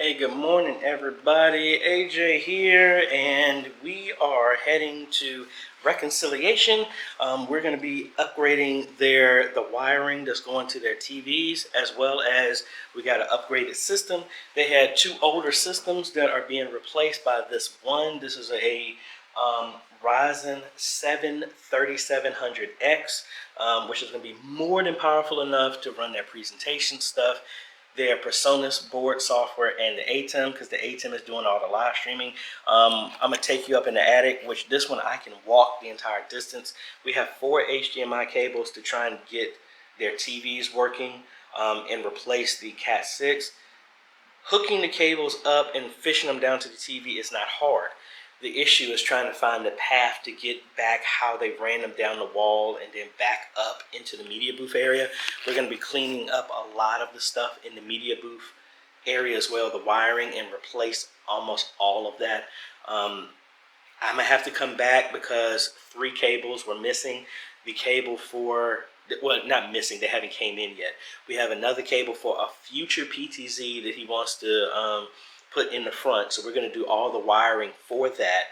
Hey, good morning, everybody. AJ here, and we are heading to Reconciliation. We're going to be upgrading the wiring that's going to their TVs, as well as we got an upgraded system. They had two older systems that are being replaced by this one. This is a Ryzen 7 3700X, which is going to be more than powerful enough to run their presentation stuff, their Personas board software, and the ATEM, because the ATEM is doing all the live streaming. I'm going to take you up in the attic, which this one I can walk the entire distance. We have 4 HDMI cables to try and get their TVs working and replace the Cat 6. Hooking the cables up and fishing them down to the TV is not hard. The issue is trying to find the path to get back how they ran them down the wall and then back up into the media booth area. We're going to be cleaning up a lot of the stuff in the media booth area as well, the wiring, and replace almost all of that. I'm going to have to come back because 3 cables were missing. The cable for, well, not missing, they haven't came in yet. We have another cable for a future PTZ that he wants to put in the front, so we're going to do all the wiring for that.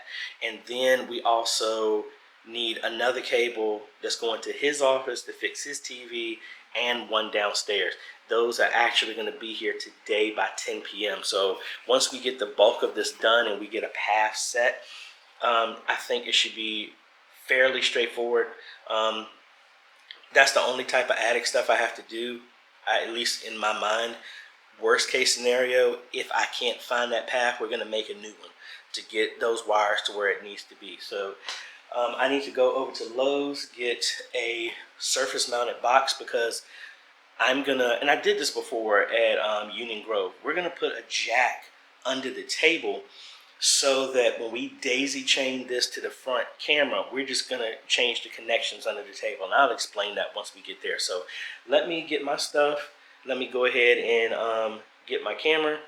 And then we also need another cable that's going to his office to fix his TV, and one downstairs. Those are actually going to be here today by 10 p.m. So once we get the bulk of this done and we get a path set, I think it should be fairly straightforward. That's the only type of attic stuff I have to do, at least in my mind. Worst case scenario, if I can't find that path, we're going to make a new one to get those wires to where it needs to be. So I need to go over to Lowe's, get a surface mounted box, because I'm going to, and I did this before at Union Grove, we're going to put a jack under the table so that when we daisy chain this to the front camera, we're just going to change the connections under the table. And I'll explain that once we get there. So let me get my stuff. Let me go ahead and get my camera,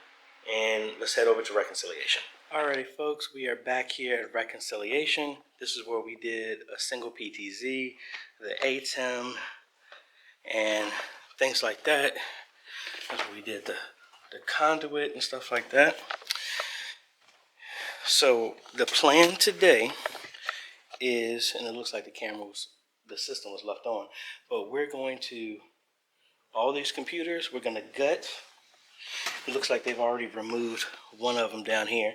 and let's head over to Reconciliation. Alrighty, folks, we are back here at Reconciliation. This is where we did a single PTZ, the ATEM, and things like that. That's where we did the conduit and stuff like that. So the plan today is, and it looks like the system was left on, but we're going to, all these computers, we're going to gut. It looks like they've already removed one of them down here.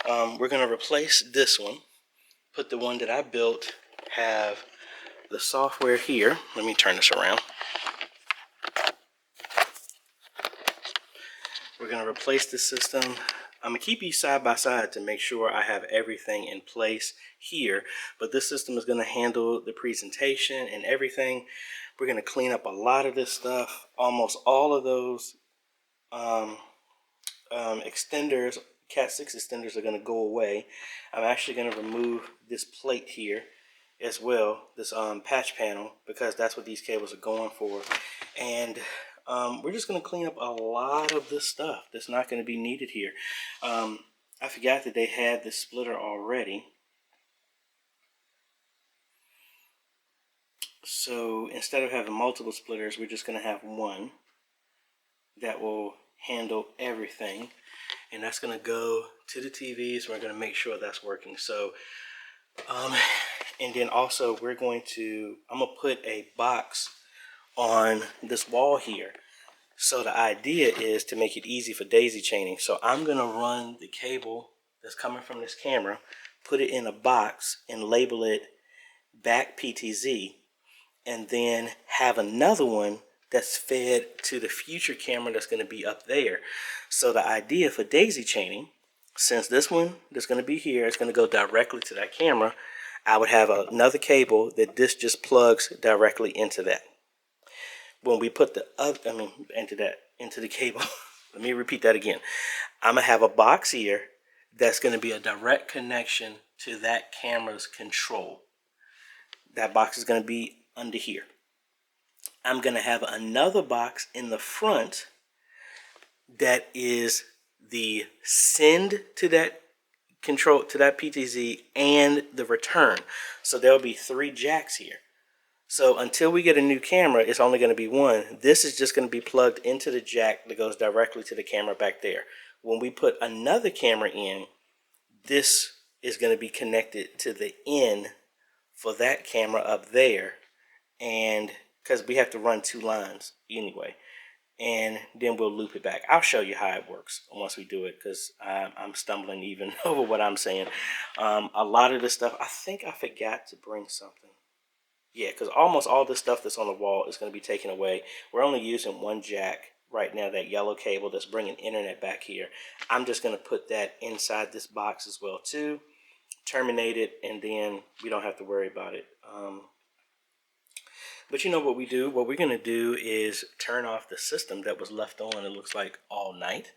We're going to replace this one, put the one that I built, have the software here. Let me turn this around. We're going to replace the system. I'm going to keep these side by side to make sure I have everything in place here, but this system is going to handle the presentation and everything. We're going to clean up a lot of this stuff. Almost all of those extenders, Cat 6 extenders, are going to go away. I'm actually going to remove this plate here as well, this patch panel, because that's what these cables are going for. And we're just going to clean up a lot of this stuff that's not going to be needed here. I forgot that they had this splitter already. So instead of having multiple splitters, we're just going to have one that will handle everything. And that's going to go to the TVs. We're going to make sure that's working. So, and then also I'm going to put a box on this wall here. So the idea is to make it easy for daisy chaining. So I'm going to run the cable that's coming from this camera, put it in a box, and label it back PTZ, and then have another one that's fed to the future camera that's going to be up there. So the idea for daisy chaining, since this one that's going to be here is going to go directly to that camera, I would have another cable that this just plugs directly into that. When we put the other, into the cable, let me repeat that again. I'm going to have a box here that's going to be a direct connection to that camera's control. That box is going to be under here. I'm going to have another box in the front that is the send to that control, to that PTZ, and the return. So there'll be 3 jacks here. So until we get a new camera, it's only going to be one. This is just going to be plugged into the jack that goes directly to the camera back there. When we put another camera in, this is going to be connected to the in for that camera up there, and because we have to run 2 lines anyway, and then we'll loop it back. I'll show you how it works once we do it, because I'm stumbling even over what I'm saying. A lot of this stuff, I think I forgot to bring something. Yeah, because almost all the stuff that's on the wall is going to be taken away. We're only using 1 jack right now, that yellow cable that's bringing internet back here. I'm just going to put that inside this box as well too, terminate it, and then we don't have to worry about it. But you know what we do? What we're going to do is turn off the system that was left on, it looks like, all night.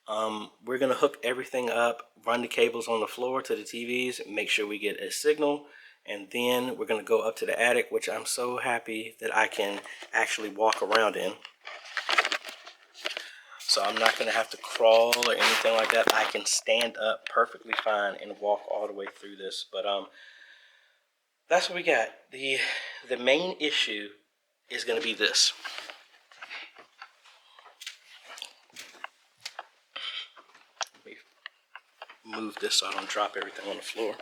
We're going to hook everything up, run the cables on the floor to the TVs, make sure we get a signal, and then we're going to go up to the attic, which I'm so happy that I can actually walk around in. So I'm not going to have to crawl or anything like that. I can stand up perfectly fine and walk all the way through this. But that's what we got. The main issue is going to be this. Let me move this so I don't drop everything on the floor.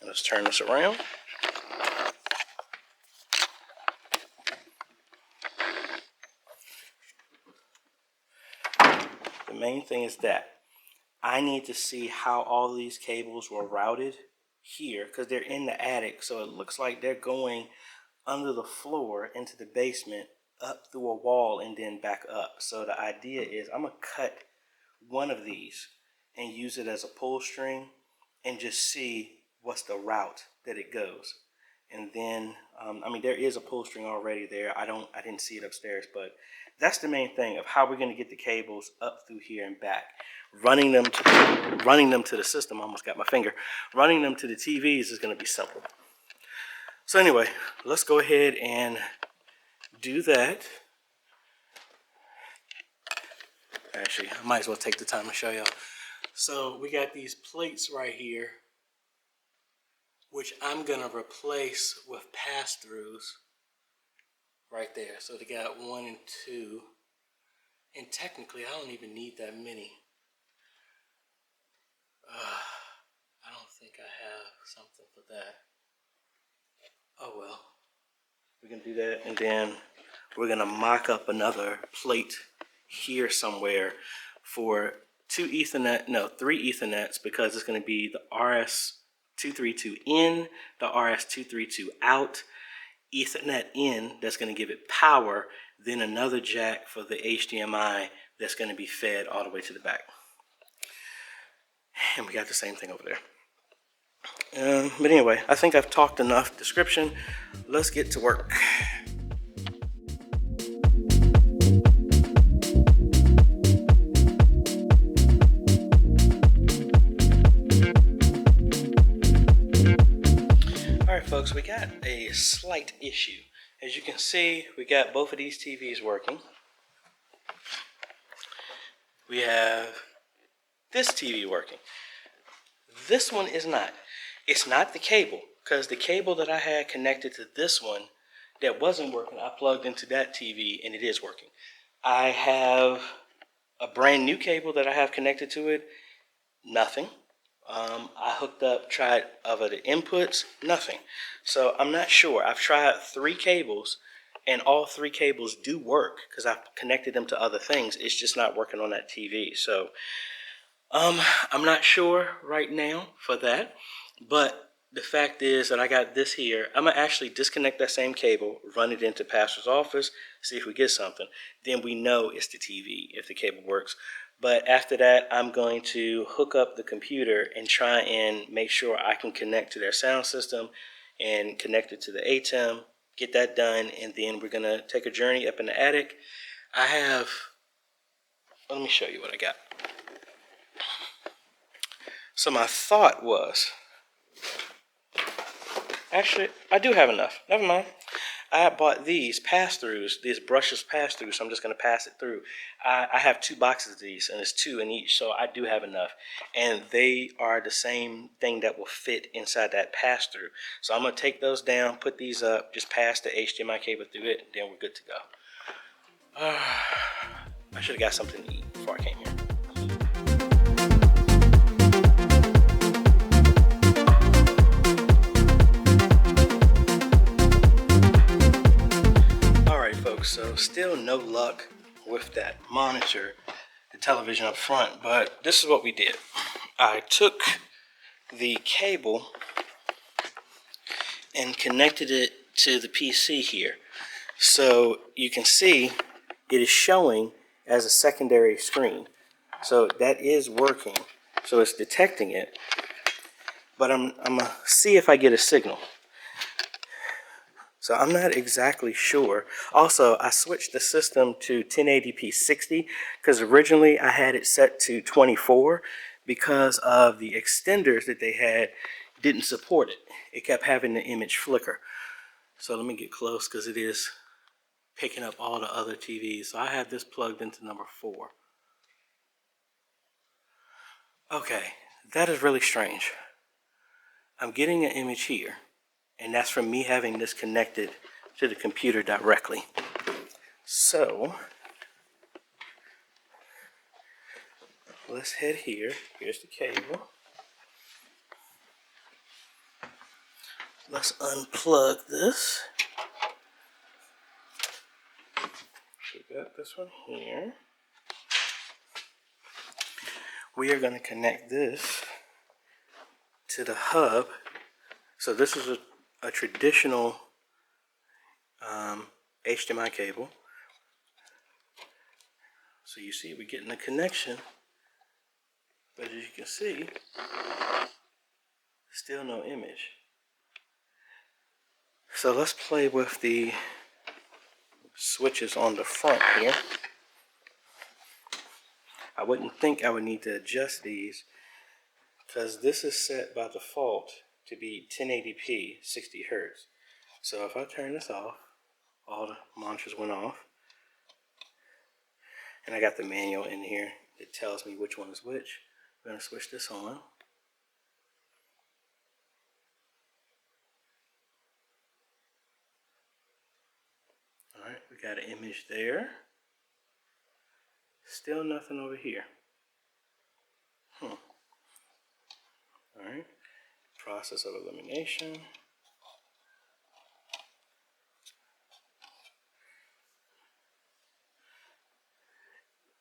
Let's turn this around. The main thing is that I need to see how all these cables were routed here, because they're in the attic, so it looks like they're going under the floor into the basement, up through a wall, and then back up. So the idea is I'm going to cut one of these and use it as a pull string and just see what's the route that it goes. And then I mean, there is a pull string already there. I didn't see it upstairs, but that's the main thing of how we're going to get the cables up through here and back. Running them to the system, I almost got my finger. Running them to the TVs is going to be simple. So anyway, let's go ahead and do that. Actually, I might as well take the time to show y'all. So we got these plates right here, which I'm going to replace with pass-throughs right there. So they got 1 and 2. And technically, I don't even need that many. I don't think I have something for that. Oh well. We're going to do that, and then we're going to mock up another plate here somewhere for 3 Ethernets, because it's going to be the RS-232 in, the RS-232 out, Ethernet in that's going to give it power, then another jack for the HDMI that's going to be fed all the way to the back. And we got the same thing over there. But anyway, I think I've talked enough description. Let's get to work. Alright folks, we got a slight issue. As you can see, we got both of these TVs working. We have this TV working. This one is not. It's not the cable, because the cable that I had connected to this one that wasn't working, I plugged into that TV and it is working. I have a brand new cable that I have connected to it, nothing. I hooked up, tried other inputs, nothing. So I'm not sure. I've tried 3 cables and all 3 cables do work because I've connected them to other things. It's just not working on that TV. So I'm not sure right now for that, but the fact is that I got this here. I'm gonna actually disconnect that same cable, run it into pastor's office, see if we get something. Then we know it's the TV if the cable works. But after that, I'm going to hook up the computer and try and make sure I can connect to their sound system and connect it to the ATEM, get that done, and then we're gonna take a journey up in the attic. Let me show you what I got. So my thought was, actually, I do have enough. Never mind. I bought these pass-throughs, these brushless pass-throughs, so I'm just going to pass it through. I have 2 boxes of these, and it's 2 in each, so I do have enough. And they are the same thing that will fit inside that pass-through. So I'm going to take those down, put these up, just pass the HDMI cable through it, and then we're good to go. I should have got something to eat before I came here. So still no luck with that monitor, the television up front, but this is what we did. I took the cable and connected it to the PC here. So you can see it is showing as a secondary screen. So that is working. So it's detecting it. But I'm gonna see if I get a signal. So I'm not exactly sure. Also, I switched the system to 1080p 60 because originally I had it set to 24 because of the extenders that they had didn't support it. It kept having the image flicker. So let me get close because it is picking up all the other TVs. So I have this plugged into number 4. Okay, that is really strange. I'm getting an image here, and that's from me having this connected to the computer directly. So let's head here. Here's the cable. Let's unplug this. We got this one here. We are going to connect this to the hub. So this is a traditional HDMI cable. So you see we're getting a connection, but as you can see, still no image. So let's play with the switches on the front here. I wouldn't think I would need to adjust these because this is set by default to be 1080p 60 Hertz. So if I turn this off, all the monitors went off. And I got the manual in here that tells me which one is which. I'm going to switch this on. Alright, we got an image there. Still nothing over here. Alright, process of elimination.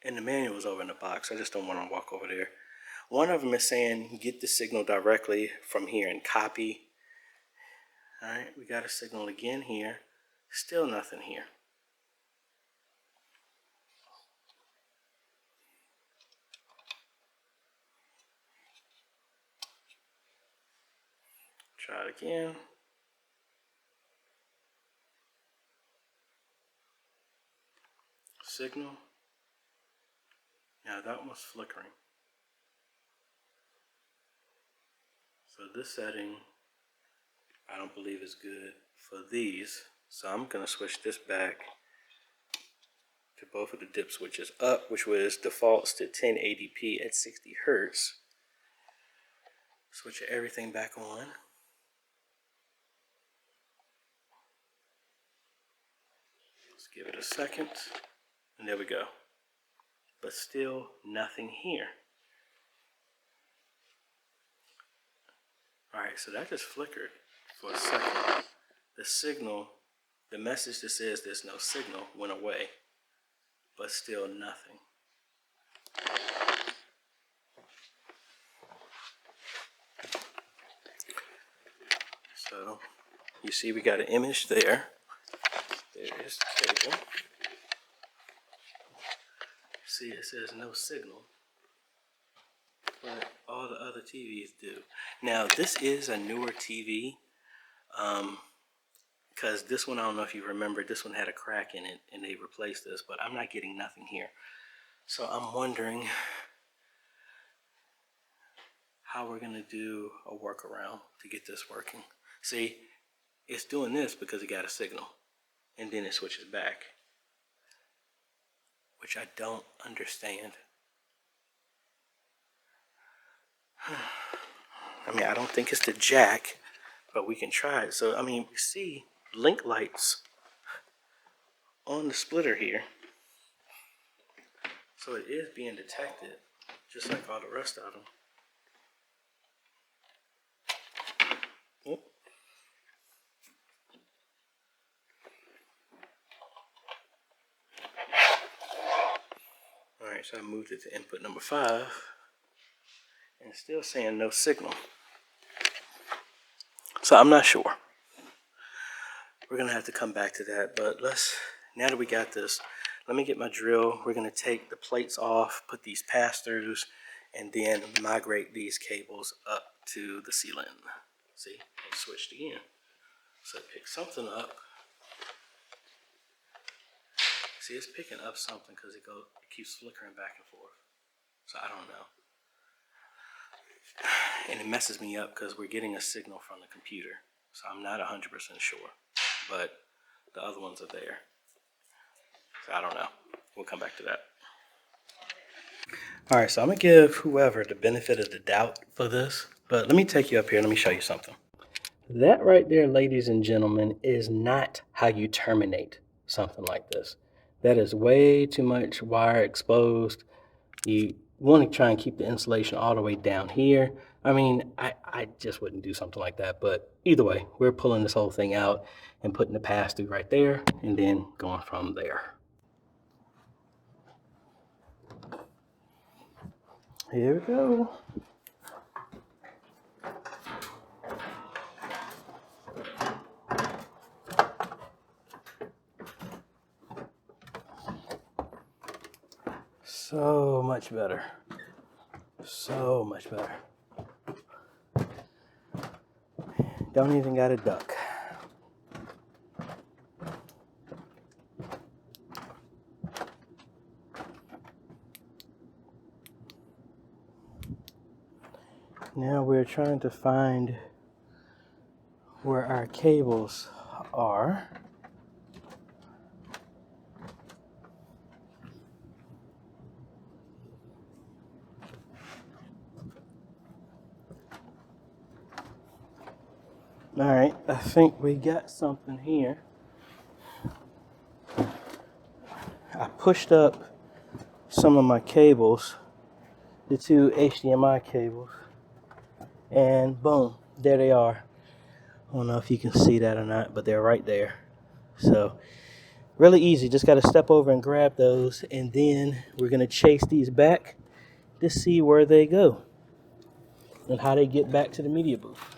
And the manual is over in the box. I just don't want to walk over there. One of them is saying get the signal directly from here and copy. Alright, we got a signal again here. Still nothing here. Try it again. Signal. Now that one's flickering. So this setting I don't believe is good for these. So I'm going to switch this back to both of the dip switches up, which was defaults to 1080p at 60 Hertz. Switch everything back on. Let's give it a second. And there we go. But still nothing here. Alright, so that just flickered for a second. The signal, the message that says there's no signal went away, but still nothing. So you see we got an image there. There is the cable. See, it says no signal, but all the other TVs do. Now this is a newer TV, because this one, I don't know if you remember, this one had a crack in it and they replaced this, but I'm not getting nothing here. So I'm wondering how we're gonna do a workaround to get this working. See, it's doing this because it got a signal. and then it switches back, which I don't understand. I mean, I don't think it's the jack, but we can try it. So, I mean, we see link lights on the splitter here. So it is being detected, just like all the rest of them. Oop. All right, so I moved it to input number 5, and it's still saying no signal. So I'm not sure. We're gonna have to come back to that, but now that we got this, let me get my drill. We're gonna take the plates off, put these pass-throughs, and then migrate these cables up to the ceiling. See, it switched again. So it picked something up. See, it's picking up something because it keeps flickering back and forth. So I don't know. And it messes me up because we're getting a signal from the computer. So I'm not 100% sure, but the other ones are there. So I don't know. We'll come back to that. All right, so I'm gonna give whoever the benefit of the doubt for this, but let me take you up here. Let me show you something. That right there, ladies and gentlemen, is not how you terminate something like this. That is way too much wire exposed. You want to try and keep the insulation all the way down here. I mean, I just wouldn't do something like that, but either way, we're pulling this whole thing out and putting the pass-through right there and then going from there. Here we go. So much better. So much better. Don't even got a duck. Now we're trying to find where our cables are. All right, I think we got something here. I pushed up some of my cables, the 2 HDMI cables, and boom, there they are. I don't know if you can see that or not, but they're right there. So really easy, just got to step over and grab those, and then we're going to chase these back to see where they go and how they get back to the media booth.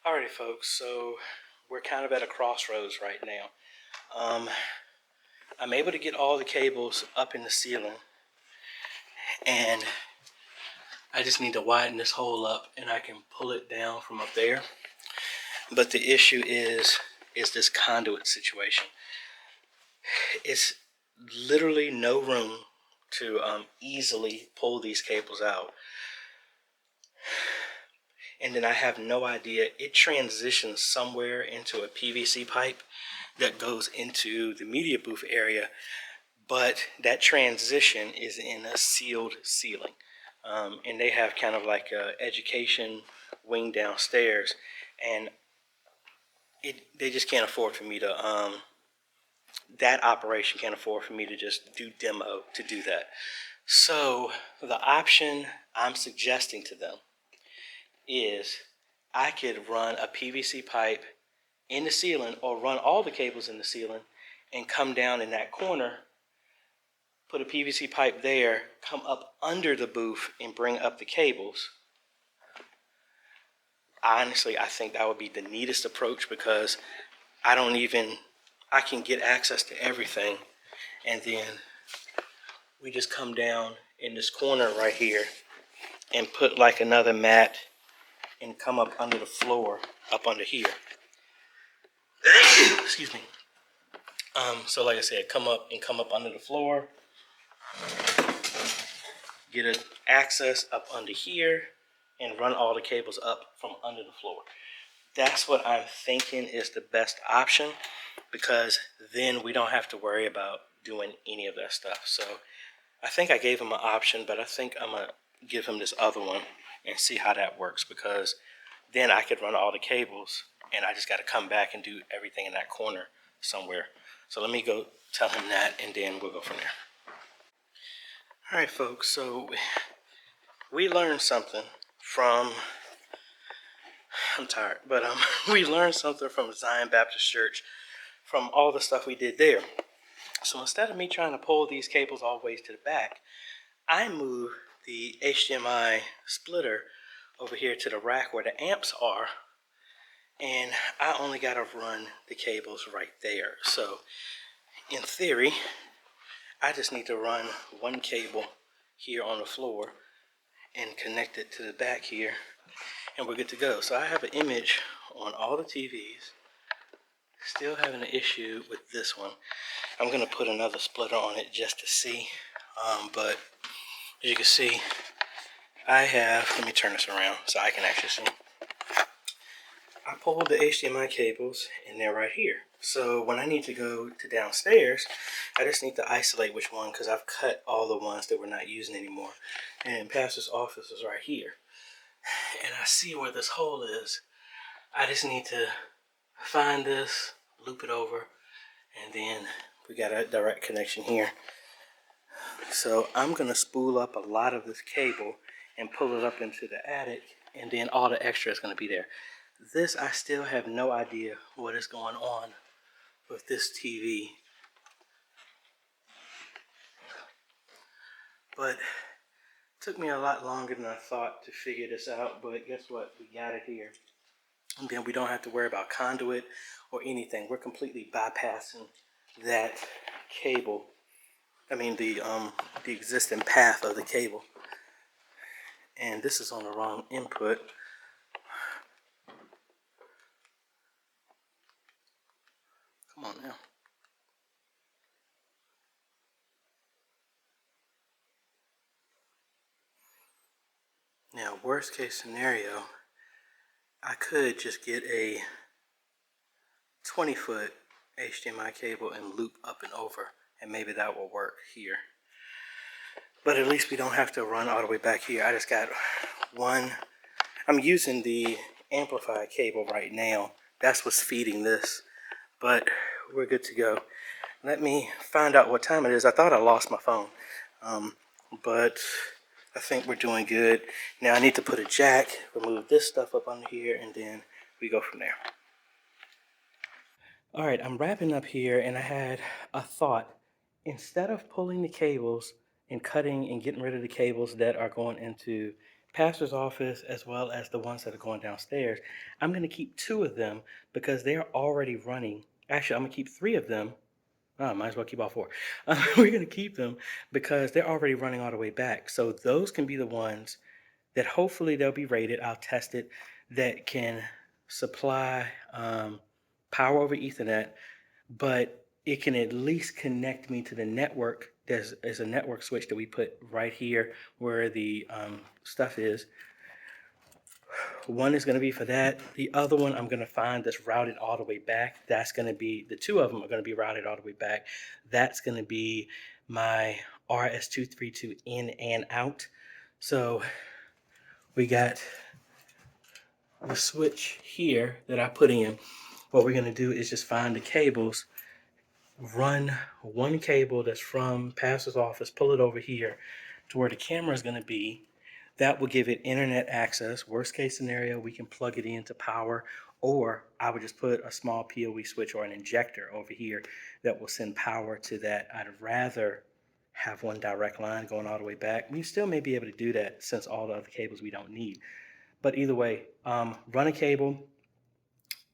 Alrighty, folks, so we're kind of at a crossroads right now. I'm able to get all the cables up in the ceiling, and I just need to widen this hole up and I can pull it down from up there. But the issue is this conduit situation. It's literally no room to easily pull these cables out. And then I have no idea. It transitions somewhere into a PVC pipe that goes into the media booth area, but that transition is in a sealed ceiling. And they have kind of like a education wing downstairs, and they just can't afford for me to, that operation can't afford for me to just do demo to do that. So the option I'm suggesting to them is I could run a PVC pipe in the ceiling, or run all the cables in the ceiling and come down in that corner, put a PVC pipe there, come up under the booth and bring up the cables. Honestly, I think that would be the neatest approach, because I can get access to everything, and then we just come down in this corner right here and put like another mat and come up under the floor, up under here. Excuse me. So like I said, come up under the floor, get an access up under here, and run all the cables up from under the floor. That's what I'm thinking is the best option, because then we don't have to worry about doing any of that stuff. So I think I gave him an option, but I think I'm going to give him this other one and see how that works, because then I could run all the cables and I just got to come back and do everything in that corner somewhere. So let me go tell him that, and then we'll go from there. All right, folks, so we learned something from, I'm tired, but we learned something from Zion Baptist Church from all the stuff we did there. So instead of me trying to pull these cables all the way to the back, I moved the HDMI splitter over here to the rack where the amps are, and I only got to run the cables right there. So in theory, I just need to run one cable here on the floor and connect it to the back here, and we're good to go. So I have an image on all the TVs. Still having an issue with this one. I'm going to put another splitter on it just to see. But as you can see, I have, let me turn this around so I can actually see. I pulled the HDMI cables and they're right here. So when I need to go to downstairs, I just need to isolate which one, because I've cut all the ones that we're not using anymore. And Pastor's office is right here. And I see where this hole is. I just need to find this, loop it over, and then we got a direct connection here. So I'm going to spool up a lot of this cable and pull it up into the attic, and then all the extra is going to be there. This, I still have no idea what is going on with this TV. But it took me a lot longer than I thought to figure this out, but guess what? We got it here. And then we don't have to worry about conduit or anything. We're completely bypassing that cable. I mean the existing path of the cable. And this is on the wrong input. Come on now. Now, worst case scenario, I could just get a 20-foot HDMI cable and loop up and over, and maybe that will work here. But at least we don't have to run all the way back here. I just got one. I'm using the amplified cable right now. That's what's feeding this, but we're good to go. Let me find out what time it is. I thought I lost my phone, but I think we're doing good. Now I need to put a jack, remove this stuff up under here, and then we go from there. All right, I'm wrapping up here, and I had a thought. Instead of pulling the cables and cutting and getting rid of the cables that are going into pastor's office as well as the ones that are going downstairs, I'm going to keep 2 of them because they're already running. Actually, I'm going to keep 3 of them. Oh, might as well keep all 4. We're going to keep them because they're already running all the way back. So those can be the ones that hopefully they'll be rated. I'll test it, that can supply power over Ethernet, but it can at least connect me to the network. There's a network switch that we put right here where the stuff is. One is going to be for that. The other one I'm going to find that's routed all the way back. That's going to be, the 2 of them are going to be routed all the way back. That's going to be my RS-232 in and out. So we got the switch here that I put in. What we're going to do is just find the cables, run one cable that's from pastor's office, pull it over here to where the camera is going to be. That will give it internet access. Worst case scenario, we can plug it into power, or I would just put a small PoE switch or an injector over here that will send power to that. I'd rather have one direct line going all the way back. We still may be able to do that since all the other cables we don't need. But either way, run a cable.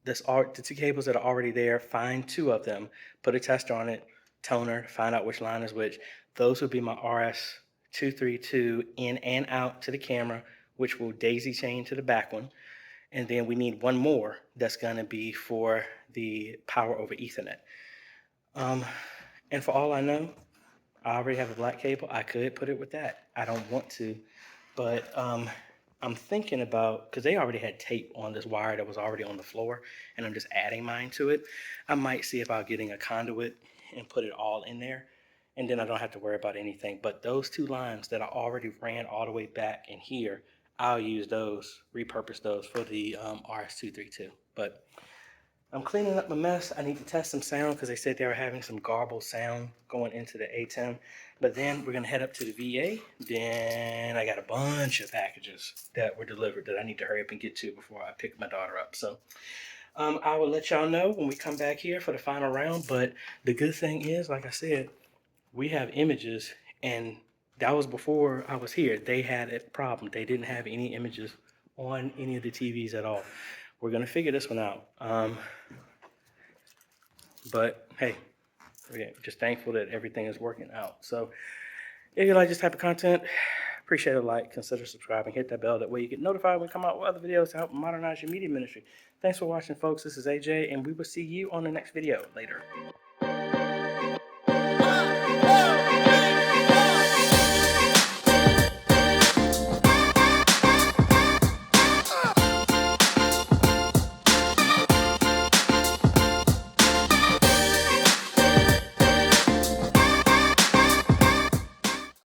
The 2 cables that are already there, find 2 of them, put a tester on it, toner, find out which line is which. Those would be my RS-232 in and out to the camera, which will daisy chain to the back one. And then we need one more that's going to be for the power over Ethernet. And for all I know, I already have a black cable. I could put it with that. I don't want to, but I'm thinking about, because they already had tape on this wire that was already on the floor, and I'm just adding mine to it. I might see about getting a conduit and put it all in there, and then I don't have to worry about anything. But those two lines that I already ran all the way back in here, I'll use those, repurpose those for the RS-232. But I'm cleaning up my mess. I need to test some sound because they said they were having some garbled sound going into the A10. But then we're going to head up to the VA. Then I got a bunch of packages that were delivered that I need to hurry up and get to before I pick my daughter up. So I will let y'all know when we come back here for the final round. But the good thing is, like I said, we have images, and that was before I was here. They had a problem. They didn't have any images on any of the TVs at all. We're going to figure this one out. But hey, we're just thankful that everything is working out. So if you like this type of content, appreciate a like, consider subscribing, hit that bell. That way you get notified when we come out with other videos to help modernize your media ministry. Thanks for watching, folks. This is AJ, and we will see you on the next video later.